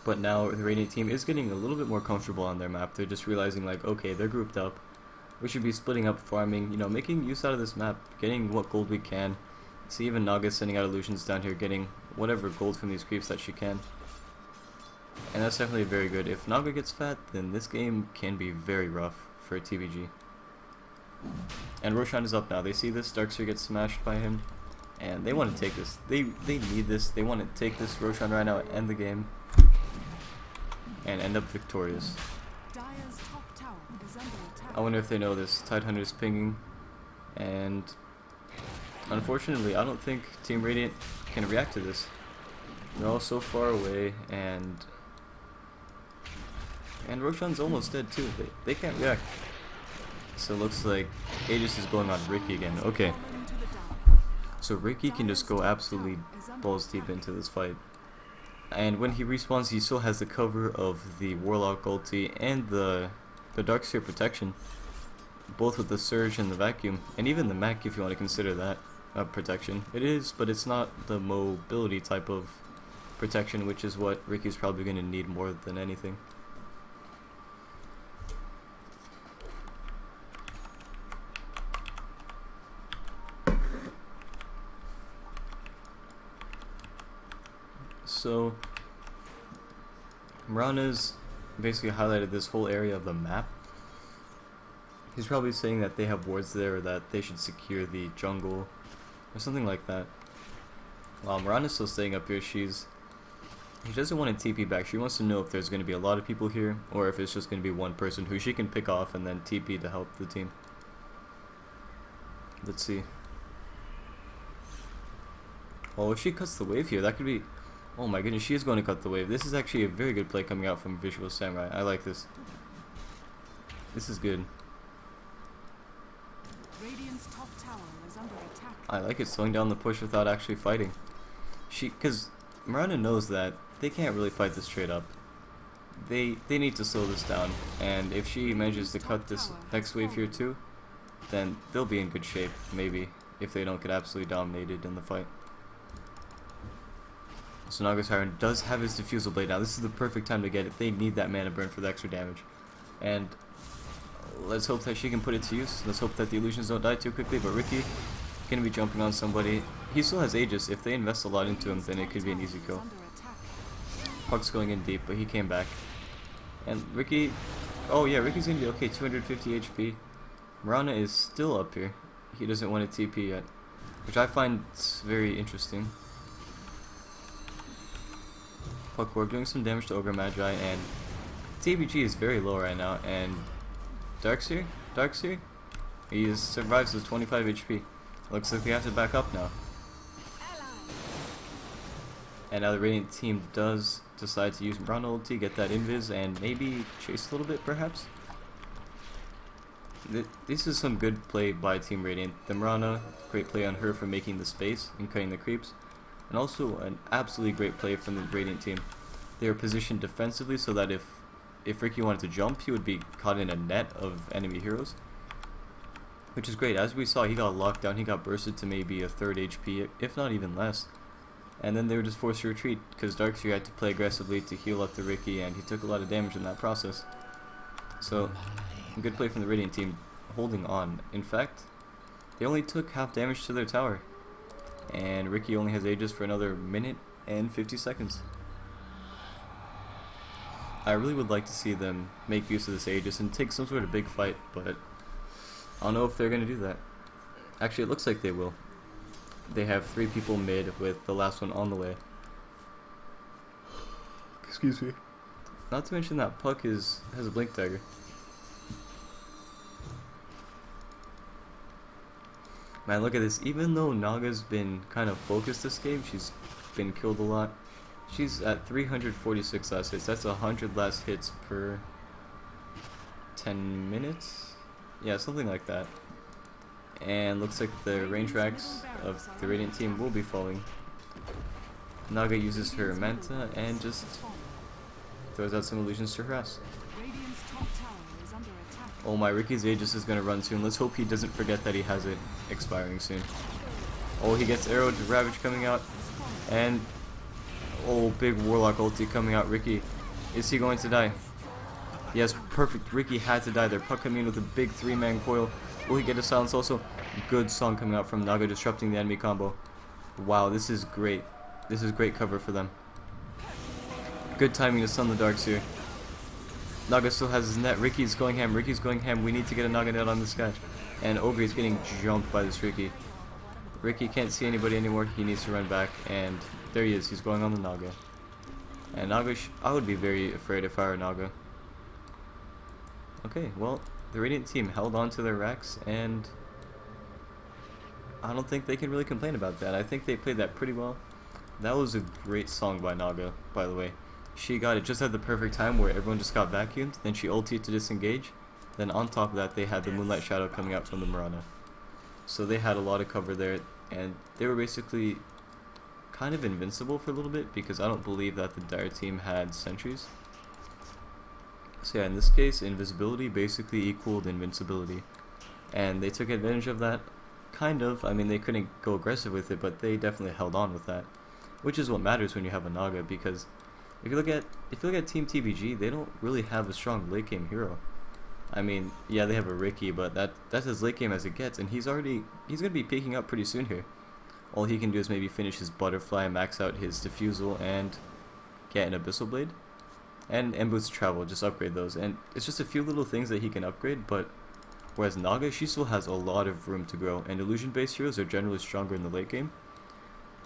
But now the Radiant team is getting a little bit more comfortable on their map. They're just realizing like, okay, they're grouped up. We should be splitting up, farming, you know, making use out of this map, getting what gold we can. See, even Naga sending out illusions down here, getting whatever gold from these creeps that she can. And that's definitely very good. If Naga gets fat, then this game can be very rough for TBG. And Roshan is up now. They see this, Darkseer gets smashed by him, and they want to take this. They need this. They want to take this Roshan right now, end the game, and end up victorious. I wonder if they know this. Tidehunter's pinging, and unfortunately, I don't think Team Radiant can react to this. They're all so far away, and Roshan's almost dead too. They can't react. So it looks like Aegis is going on Ricky again. Okay. So Ricky can just go absolutely balls deep into this fight. And when he respawns, he still has the cover of the Warlock ulti and the Darkseer protection. Both with the Surge and the Vacuum. And even the Mech, if you want to consider that protection. It is, but it's not the mobility type of protection, which is what Ricky's probably going to need more than anything. So Mirana's basically highlighted this whole area of the map. He's probably saying that they have wards there, or that they should secure the jungle, or something like that. While Mirana's still staying up here, she doesn't want to TP back. She wants to know if there's going to be a lot of people here, or if it's just going to be one person who she can pick off and then TP to help the team. Let's see. Oh, if she cuts the wave here, that could be... Oh my goodness, she is going to cut the wave. This is actually a very good play coming out from Visual Samurai. I like this. This is good. Radiant's top tower is under attack. I like it, slowing down the push without actually fighting. Because Mirana knows that they can't really fight this straight up. They need to slow this down, and if she manages to cut this next wave here too, then they'll be in good shape, maybe, if they don't get absolutely dominated in the fight. So Naga Siren does have his Diffusal Blade now. This is the perfect time to get it. They need that mana burn for the extra damage. And let's hope that she can put it to use. Let's hope that the illusions don't die too quickly. But Ricky can be jumping on somebody. He still has Aegis. If they invest a lot into him, then it could be an easy kill. Puck's going in deep, but he came back. And Ricky... Oh yeah, Ricky's going to be okay. 250 HP. Mirana is still up here. He doesn't want to TP yet, which I find very interesting. Puck, we're doing some damage to Ogre Magi, and TBG is very low right now, and Darkseer, he survives with 25 HP. Looks like we have to back up now. And now the Radiant team does decide to use Mirana ulti, get that invis, and maybe chase a little bit perhaps. This is some good play by Team Radiant. The Mirana, great play on her for making the space and cutting the creeps. And also an absolutely great play from the Radiant team. They were positioned defensively so that if Ricky wanted to jump, he would be caught in a net of enemy heroes. Which is great. As we saw, he got locked down, he got bursted to maybe a third HP, if not even less. And then they were just forced to retreat because Darkseer had to play aggressively to heal up the Ricky, and he took a lot of damage in that process. So, good play from the Radiant team, holding on. In fact, they only took half damage to their tower. And Ricky only has Aegis for another minute and 50 seconds. I really would like to see them make use of this Aegis and take some sort of big fight, but I don't know if they're going to do that. Actually, it looks like they will. They have 3 people mid with the last one on the way. Excuse me. Not to mention that Puck has a blink dagger. Man, look at this. Even though Naga's been kind of focused this game, she's been killed a lot. She's at 346 last hits. That's 100 last hits per 10 minutes? Yeah, something like that. And looks like the range racks of the Radiant team will be falling. Naga uses her Manta and just throws out some illusions to harass. Oh my, Ricky's Aegis is going to run soon. Let's hope he doesn't forget that he has it expiring soon. Oh, he gets arrowed, Ravage coming out. And, oh, big Warlock ulti coming out. Ricky, is he going to die? Yes, perfect. Ricky had to die there. Puck coming in with a big 3-man coil. Will he get a silence also? Good song coming out from Naga, disrupting the enemy combo. Wow, this is great. This is great cover for them. Good timing to stun the Darkseer. Naga still has his net. Ricky's going ham. Ricky's going ham. We need to get a Naga net on this guy. And Ogre's getting jumped by this Ricky. Ricky can't see anybody anymore. He needs to run back. And there he is. He's going on the Naga. And Naga, I would be very afraid if I were Naga. Okay, well, the Radiant team held on to their racks, and I don't think they can really complain about that. I think they played that pretty well. That was a great song by Naga, by the way. She got it just at the perfect time where everyone just got vacuumed, then she ultied to disengage. Then on top of that, they had the Moonlight Shadow coming out from the Mirana. So they had a lot of cover there, and they were basically kind of invincible for a little bit because I don't believe that the Dire team had sentries. So yeah, in this case, invisibility basically equaled invincibility. And they took advantage of that, kind of. I mean, they couldn't go aggressive with it, but they definitely held on with that. Which is what matters when you have a Naga, because if you look at Team TBG, they don't really have a strong late game hero. I mean, yeah, they have a Ricky, but that's as late game as it gets, and he's gonna be peaking up pretty soon here. All he can do is maybe finish his Butterfly, max out his Diffusal, and get an Abyssal Blade. And Boots Travel, just upgrade those. And it's just a few little things that he can upgrade, but whereas Naga, she still has a lot of room to grow. And illusion-based heroes are generally stronger in the late game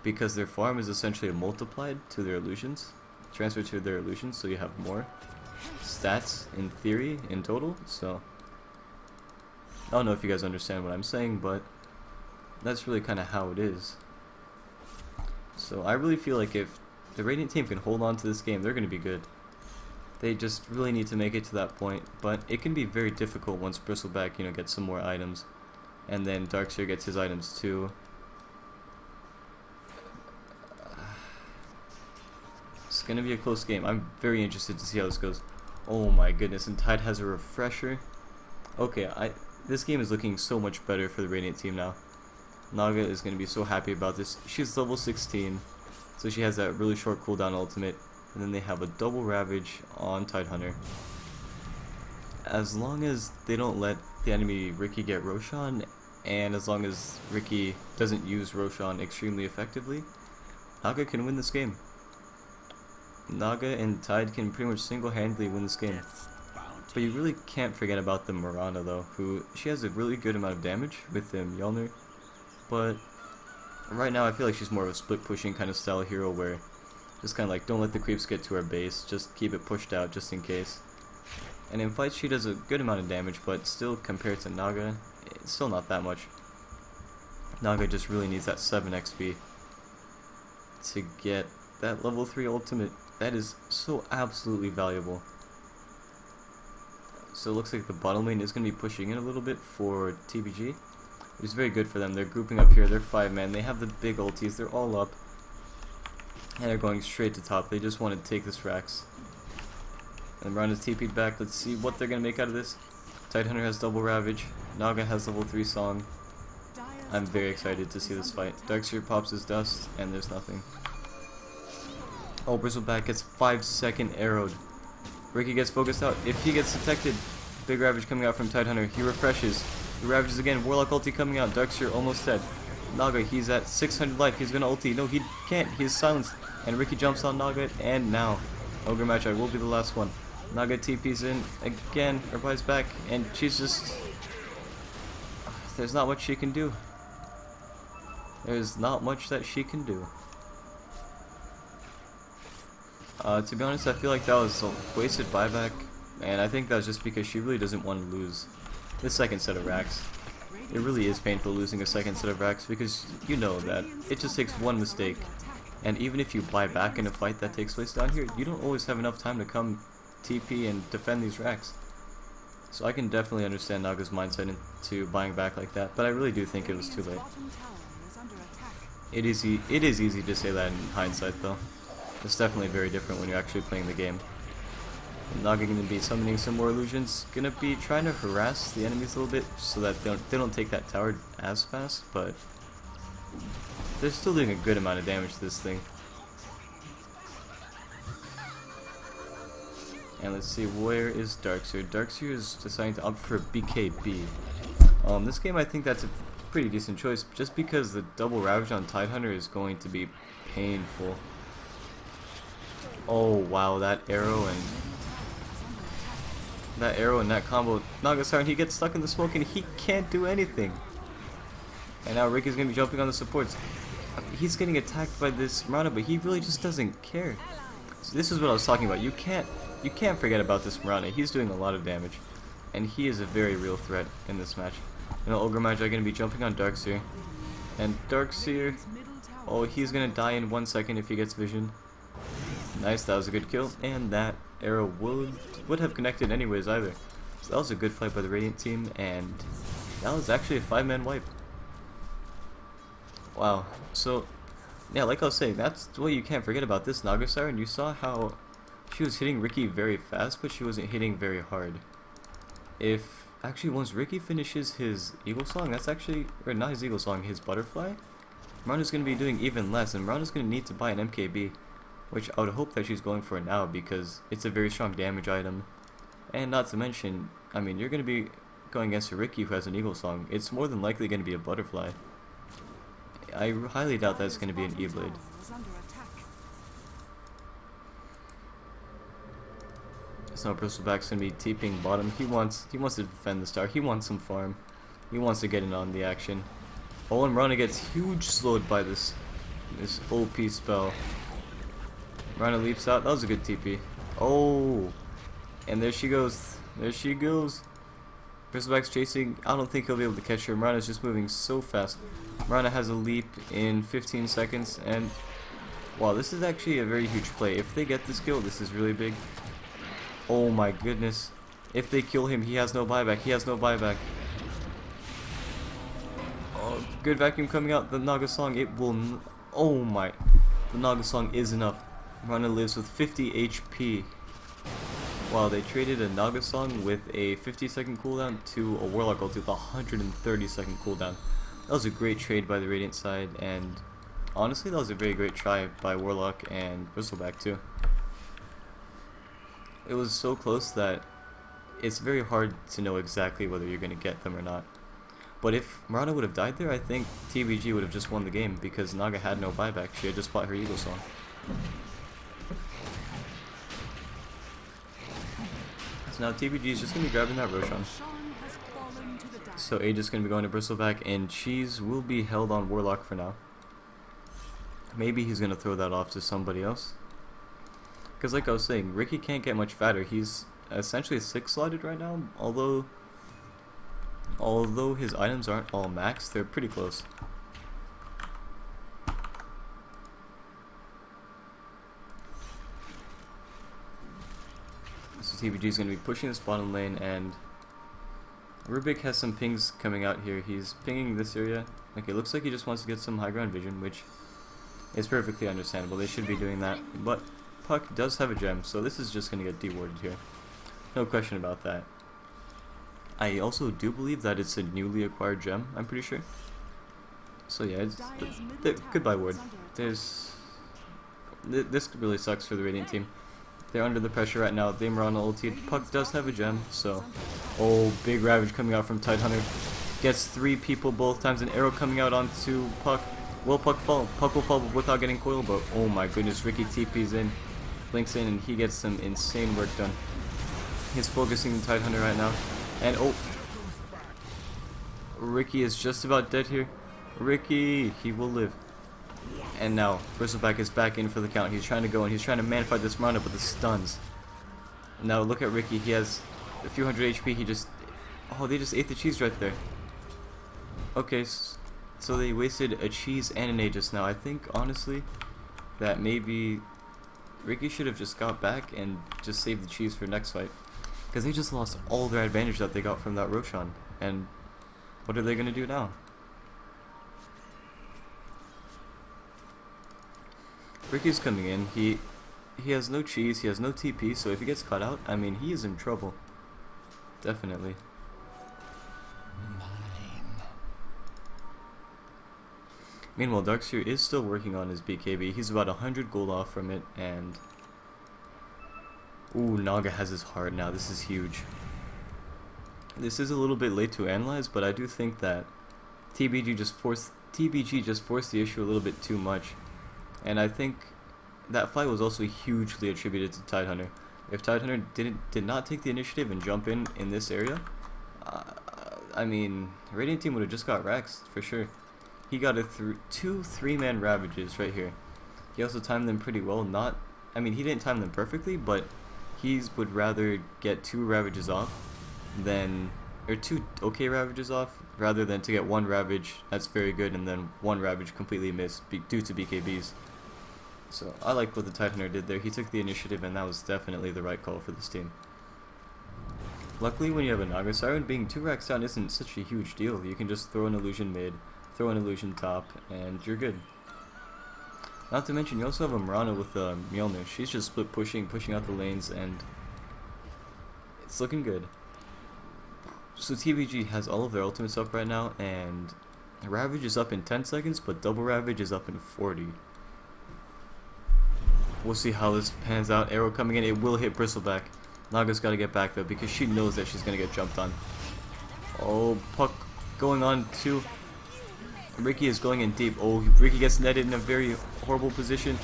because their farm is essentially multiplied to their illusions, transferred to their illusions, so you have more stats in theory, in total. So I don't know if you guys understand what I'm saying, but that's really kind of how it is. So I really feel like if the Radiant team can hold on to this game, they're going to be good. They just really need to make it to that point, but it can be very difficult once Bristleback, gets some more items, and then Darkseer gets his items too. It's gonna be a close game. I'm very interested to see how this goes. Oh my goodness, and Tide has a refresher. Okay, this game is looking so much better for the Radiant team now. Naga is gonna be so happy about this. She's level 16, so she has that really short cooldown ultimate. And then they have a double Ravage on Tidehunter. As long as they don't let the enemy Ricky get Roshan, and as long as Ricky doesn't use Roshan extremely effectively, Naga can win this game. Naga and Tide can pretty much single-handedly win this game. But you really can't forget about the Mirana though, who she has a really good amount of damage with the Mjolnir. But right now I feel like she's more of a split pushing kind of style hero where just kind of like, don't let the creeps get to her base, just keep it pushed out just in case. And in fights she does a good amount of damage, but still compared to Naga, it's still not that much. Naga just really needs that 7 XP to get that level 3 ultimate, that is so absolutely valuable. So it looks like the bottom lane is going to be pushing in a little bit for TBG. It's very good for them. They're grouping up here. They're 5-man. They have the big ultis. They're all up. And they're going straight to top. They just want to take this Rax. And Mirana's TP'd back. Let's see what they're going to make out of this. Tidehunter has double Ravage. Naga has level 3 Song. I'm very excited to see this fight. Darkseer pops his dust, and there's nothing. Oh, Bristleback gets 5-second arrowed. Ricky gets focused out. If he gets detected, big Ravage coming out from Tidehunter. He refreshes. He ravages again. Warlock ulti coming out. Darkseer almost dead. Naga, he's at 600 life. He's gonna ulti. No, he can't. He's silenced. And Ricky jumps on Naga, and now Ogre Magi will be the last one. Naga TP's in again. Everybody's back, and she's just... There's not much she can do. There's not much that she can do. To be honest, I feel like that was a wasted buyback, and I think that was just because she really doesn't want to lose the second set of racks. It really is painful losing a second set of racks because you know that it just takes one mistake, and even if you buy back in a fight that takes place down here, you don't always have enough time to come TP and defend these racks. So I can definitely understand Naga's mindset into buying back like that, but I really do think it was too late. It is easy to say that in hindsight though. It's definitely very different when you're actually playing the game. Naga gonna be summoning some more illusions, gonna be trying to harass the enemies a little bit so that they don't take that tower as fast, but they're still doing a good amount of damage to this thing. And let's see, where is Darkseer? Darkseer is deciding to opt for a BKB. This game I think that's a pretty decent choice just because the double Ravage on Tidehunter is going to be painful. Oh wow, that arrow and that combo. Nagasar, he gets stuck in the smoke and he can't do anything. And now Ricky's gonna be jumping on the supports. He's getting attacked by this Mirana, but he really just doesn't care. So this is what I was talking about. You can't forget about this Mirana. He's doing a lot of damage, and he is a very real threat in this match. You know, Ogre Magi are gonna be jumping on Darkseer, and Darkseer, oh, he's gonna die in 1 second if he gets vision. Nice, that was a good kill, and that arrow would have connected anyways either. So that was a good fight by the Radiant team, and that was actually a 5-man wipe. Wow. So, yeah, like I was saying, that's what you can't forget about this Naga Siren. You saw how she was hitting Ricky very fast, but she wasn't hitting very hard. If actually once Ricky finishes his Eagle Song, that's actually, or not his Eagle Song, his Butterfly, Mirana's going to be doing even less, and Mirana's going to need to buy an MKB, which I would hope that she's going for now because it's a very strong damage item. And not to mention, I mean, you're going to be going against a Ricky who has an Eagle Song. It's more than likely going to be a Butterfly. I highly doubt that it's going to be an E-Blade. So Bristleback's going to be TPing bottom. He wants to defend the star. He wants some farm. He wants to get in on the action. Oh, and Mirana gets huge slowed by this OP spell. Mirana leaps out. That was a good TP. Oh, and there she goes. There she goes. Bristleback's chasing. I don't think he'll be able to catch her. Mirana's just moving so fast. Mirana has a leap in 15 seconds, and wow, this is actually a very huge play. If they get this kill, this is really big. Oh my goodness. If they kill him, he has no buyback. He has no buyback. Oh, good vacuum coming out. The Naga Song, it will... Oh my... The Naga Song is enough. Mirana lives with 50 HP. Wow, they traded a Naga Song with a 50-second cooldown to a Warlock ulti with a 130-second cooldown. That was a great trade by the Radiant side, and honestly, that was a very great try by Warlock and Bristleback too. It was so close that it's very hard to know exactly whether you're going to get them or not. But if Mirana would have died there, I think TBG would have just won the game because Naga had no buyback. She had just bought her Eagle Song. So now TBG is just going to be grabbing that Roshan. So Age is going to be going to Bristleback, and Cheese will be held on Warlock for now. Maybe he's going to throw that off to somebody else. Because like I was saying, Ricky can't get much fatter. He's essentially 6-slotted right now, although his items aren't all maxed, they're pretty close. So TBG is going to be pushing this bottom lane, and Rubik has some pings coming out here. He's pinging this area. Okay, looks like he just wants to get some high ground vision, which is perfectly understandable. They should be doing that. But Puck does have a gem, so this is just going to get dewarded here. No question about that. I also do believe that it's a newly acquired gem, I'm pretty sure. So yeah, it's goodbye ward. This really sucks for the Radiant team. They're under the pressure right now. They Mirana ultied. Puck does have a gem, so... Oh, big Ravage coming out from Tidehunter. Gets 3 people both times. An arrow coming out onto Puck. Will Puck fall? Puck will fall without getting coil, but oh my goodness, Ricky TP's in. Blinks in, and he gets some insane work done. He's focusing the Tidehunter right now. And oh... Ricky is just about dead here. Ricky, he will live. And now, Bristleback is back in for the count. He's trying to go and he's trying to man-fight this Mirana with the stuns. Now look at Ricky. He has a few hundred HP. He just... Oh, they just ate the cheese right there. Okay, so they wasted a cheese and an A just now. I think, honestly, that maybe Ricky should have just got back and just saved the cheese for next fight. Because they just lost all their advantage that they got from that Roshan. And what are they going to do now? Ricky's coming in. He has no cheese, he has no TP, so if he gets caught out, I mean, he is in trouble. Definitely. Meanwhile, Darkseer is still working on his BKB. He's about 100 gold off from it, and... Ooh, Naga has his heart now. This is huge. This is a little bit late to analyze, but I do think that TBG just forced the issue a little bit too much. And I think that fight was also hugely attributed to Tidehunter. If Tidehunter did not take the initiative and jump in this area, I mean, Radiant team would have just got Raxed for sure. He got two 3-man Ravages right here. He also timed them pretty well. I mean, he didn't time them perfectly, but he would rather get 2 Ravages off than, or 2 okay Ravages off, rather than to get 1 Ravage that's very good and then 1 Ravage completely missed due to BKBs. So I like what the Tidehunter did there. He took the initiative, and that was definitely the right call for this team. Luckily, when you have a Naga Siren, being 2 racks down isn't such a huge deal. You can just throw an illusion mid, throw an illusion top, and you're good. Not to mention, you also have a Mirana with Mjolnir. She's just split pushing out the lanes, and it's looking good. So TBG has all of their ultimates up right now, and Ravage is up in 10 seconds, but Double Ravage is up in 40. We'll see how this pans out. Arrow coming in, it will hit Bristleback. Naga's got to get back though, because she knows that she's going to get jumped on. Oh, Puck going on too. Ricky is going in deep. Oh, Ricky gets netted in a very horrible position.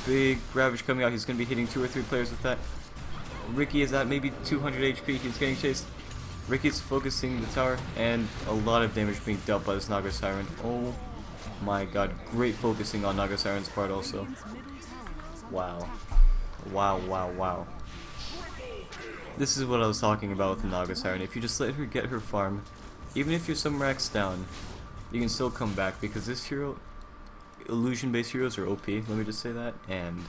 Big Ravage coming out. He's going to be hitting 2 or 3 players with that. Ricky is at maybe 200 HP. He's getting chased. Ricky's focusing the tower, and a lot of damage being dealt by this Naga Siren. Oh my god, great focusing on Naga Siren's part also. Wow. Wow, wow, wow. This is what I was talking about with the Naga Siren. If you just let her get her farm, even if you're some racks down, you can still come back, because this hero, illusion-based heroes are OP, let me just say that, and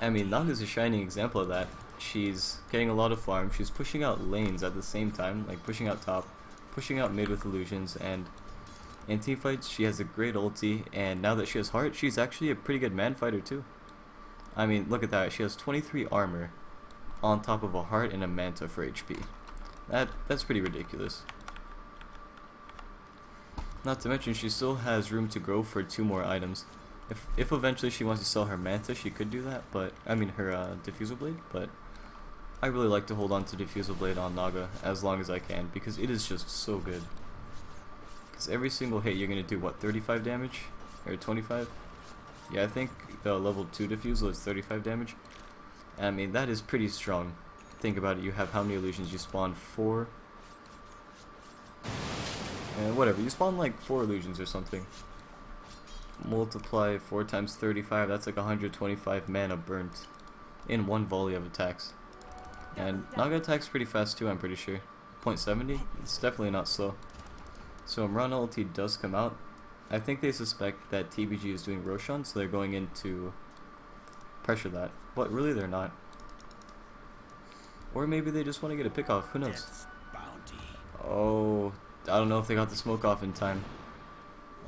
I mean, Naga's a shining example of that. She's getting a lot of farm, she's pushing out lanes at the same time, like pushing out top, pushing out mid with illusions, and in teamfights she has a great ulti, and now that she has heart, she's actually a pretty good man fighter too. I mean, look at that, she has 23 armor on top of a heart and a manta for HP. That's pretty ridiculous. Not to mention, she still has room to grow for 2 more items. If eventually she wants to sell her manta, she could do that, but I mean her diffusal blade, but I really like to hold on to diffusal blade on Naga as long as I can, because it is just so good. Because every single hit you're gonna do what, 35 damage or 25? Yeah, I think the level 2 diffusal is 35 damage. I mean, that is pretty strong. Think about it, you have how many illusions? You spawn 4, and whatever, you spawn like 4 illusions or something. Multiply 4 times 35, that's like 125 mana burnt in 1 volley of attacks. And Naga attacks pretty fast too, I'm pretty sure. 0.70? It's definitely not slow. So Mirana ulti does come out. I think they suspect that TBG is doing Roshan, so they're going in to pressure that. But really they're not. Or maybe they just want to get a pick off. Who knows? Oh, I don't know if they got the smoke off in time.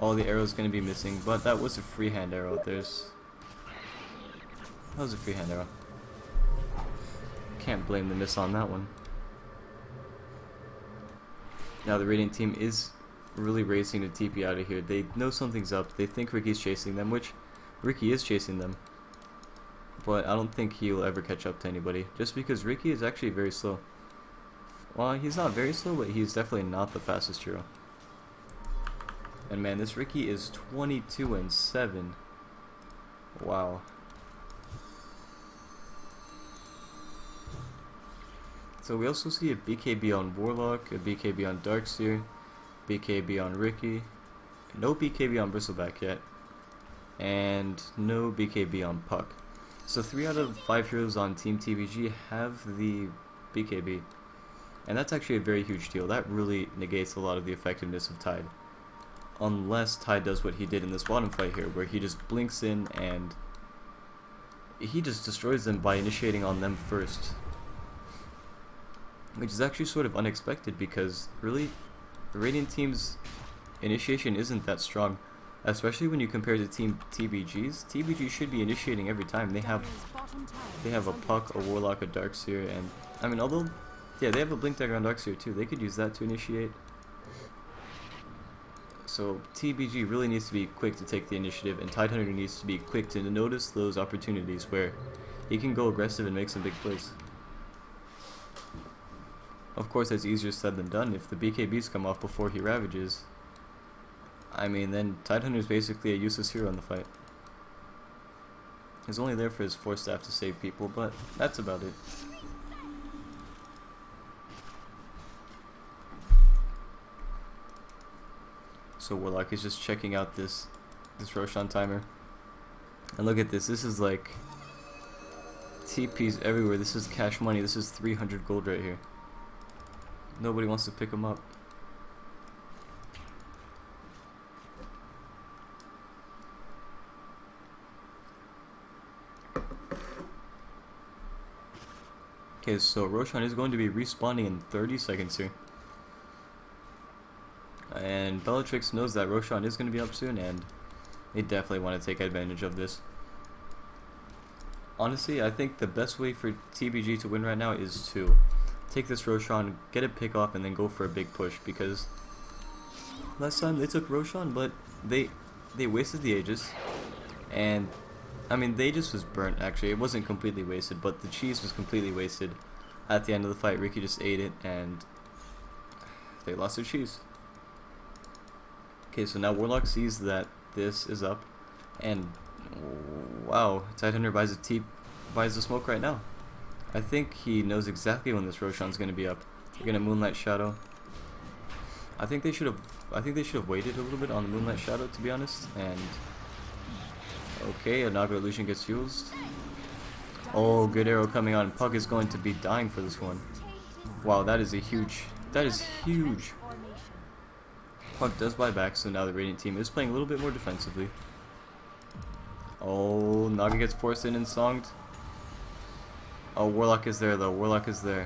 All the arrows going to be missing. But that was a freehand arrow. That was a freehand arrow. Can't blame the miss on that one. Now the Radiant team is really racing to TP out of here. They know something's up. They think Ricky's chasing them, which Ricky is chasing them. But I don't think he will ever catch up to anybody, just because Ricky is actually very slow. Well, he's not very slow, but he's definitely not the fastest hero. And man, this Ricky is 22-7. Wow. So we also see a BKB on Warlock, a BKB on Darkseer, BKB on Ricky, no BKB on Bristleback yet, and no BKB on Puck. So 3 out of 5 heroes on Team TBG have the BKB, and that's actually a very huge deal. That really negates a lot of the effectiveness of Tide, unless Tide does what he did in this bottom fight here, where he just blinks in and he just destroys them by initiating on them first. Which is actually sort of unexpected, because really the Radiant team's initiation isn't that strong, especially when you compare to Team TBG's. TBG should be initiating every time. They have a Puck, a Warlock, a Darkseer, and I mean, although yeah, they have a Blink Dagger on Darkseer too. They could use that to initiate. So TBG really needs to be quick to take the initiative, and Tidehunter needs to be quick to notice those opportunities where he can go aggressive and make some big plays. Of course, that's easier said than done. If the BKBs come off before he ravages, I mean, then Tidehunter is basically a useless hero in the fight. He's only there for his Force Staff to save people, but that's about it. So Warlock is just checking out this Roshan timer. And look at this. This is like TPs everywhere. This is cash money. This is 300 gold right here. Nobody wants to pick him up. Okay, so Roshan is going to be respawning in 30 seconds here. And Bellatrix knows that Roshan is going to be up soon, and they definitely want to take advantage of this. Honestly, I think the best way for TBG to win right now is to take this Roshan, get a pick off, and then go for a big push, because last time they took Roshan, but they wasted the Aegis, and I mean, the Aegis was burnt actually. It wasn't completely wasted, but the cheese was completely wasted at the end of the fight. Ricky just ate it, and they lost their cheese. Okay, so now Warlock sees that this is up, and wow, Tidehunter buys the smoke right now. I think he knows exactly when this Roshan's going to be up. They're going to Moonlight Shadow. I think they should have waited a little bit on the Moonlight Shadow, to be honest. And okay, a Naga Illusion gets used. Oh, good arrow coming on. Pug is going to be dying for this one. Wow, that is huge. Pug does buy back, so now the Radiant team is playing a little bit more defensively. Oh, Naga gets forced in and songed. Oh, Warlock is there though. Warlock is there.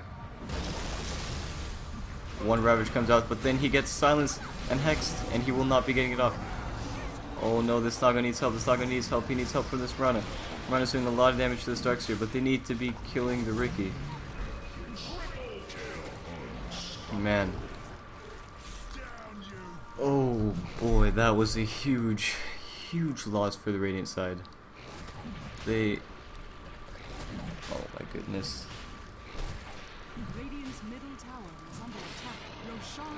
One Ravage comes out, but then he gets silenced and hexed, and he will not be getting it off. Oh no, this Naga needs help. This Naga needs help. He needs help from this Mirana. Mirana's doing a lot of damage to this Darkseer, but they need to be killing the Ricky. Man. Oh boy, that was a huge loss for the Radiant side. Oh my goodness.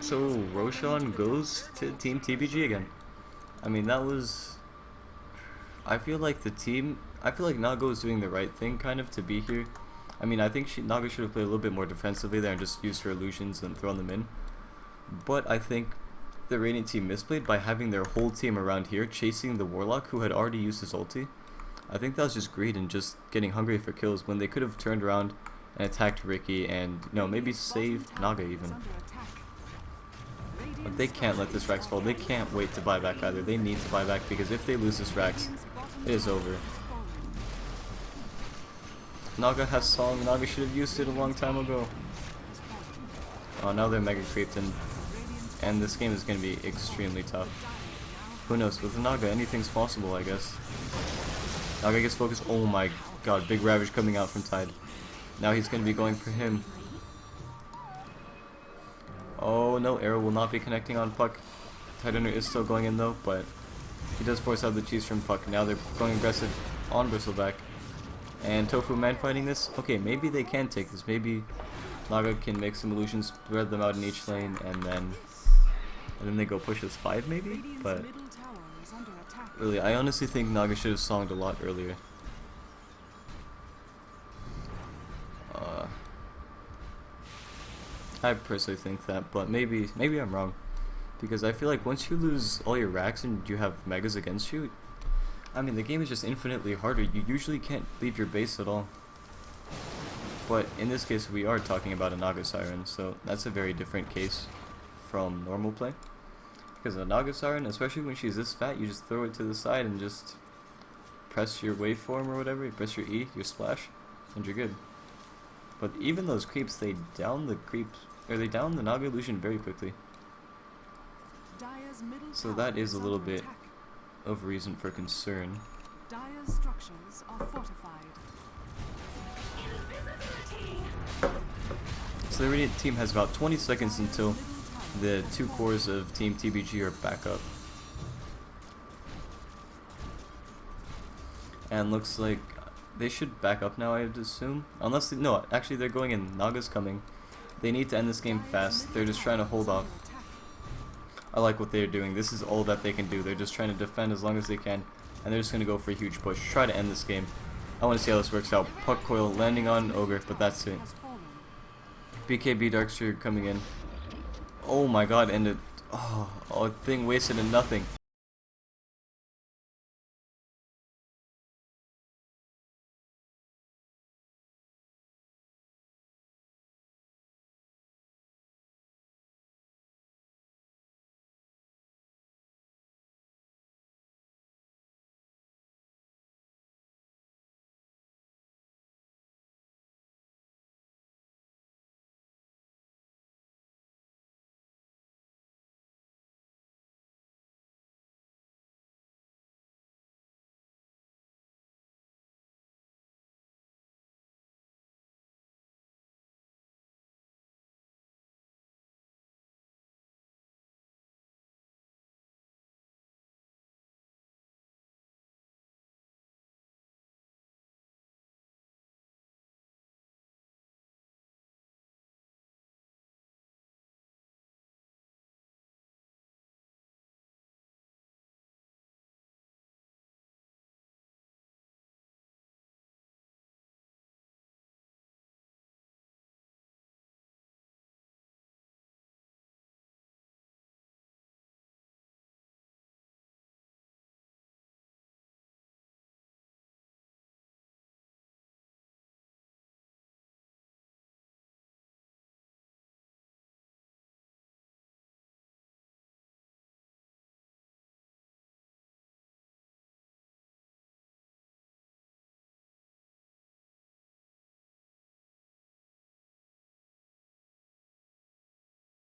So Roshan goes to Team TBG again. I mean, that was... I feel like Naga is doing the right thing kind of to be here. I mean, I think Naga should have played a little bit more defensively there and just used her illusions and thrown them in. But I think the Radiant team misplayed by having their whole team around here chasing the Warlock who had already used his ulti. I think that was just greed and just getting hungry for kills when they could have turned around and attacked Ricky and, you know, maybe saved Naga even. But they can't let this Rax fall. They can't wait to buy back either. They need to buy back, because if they lose this Rax, it is over. Naga has Song. Naga should have used it a long time ago. Oh, now they're mega creeped and this game is going to be extremely tough. Who knows, with Naga anything's possible, I guess. Naga gets focused. Oh my god, big Ravage coming out from Tide. Now he's going to be going for him. Oh no, arrow will not be connecting on Puck. Tidehunter is still going in though, but he does force out the cheese from Puck. Now they're going aggressive on Bristleback. And Tofu man fighting this? Okay, maybe they can take this. Maybe Naga can make some illusions, spread them out in each lane, and then they go push this 5 maybe? But really, I honestly think Naga should have songed a lot earlier. I personally think that, but maybe I'm wrong. Because I feel like once you lose all your racks and you have megas against you, I mean the game is just infinitely harder. You usually can't leave your base at all. But in this case we are talking about a Naga Siren, so that's a very different case from normal play. Because a Naga Siren, especially when she's this fat, you just throw it to the side and just press your waveform or whatever, you press your E, your splash, and you're good. But even those creeps, they down the Naga illusion very quickly. So that is a little bit of reason for concern. Dire's structures are fortified. So the Radiant team has about 20 seconds until the 2 cores of Team TBG are back up. And looks like they should back up now, I would assume. Unless they, no, actually they're going in. Naga's coming. They need to end this game fast. They're just trying to hold off. I like what they're doing. This is all that they can do. They're just trying to defend as long as they can. And they're just going to go for a huge push. Try to end this game. I want to see how this works out. Puck coil landing on Ogre, but that's it. BKB Darkster coming in. Oh my god, and it... Oh, thing wasted in nothing.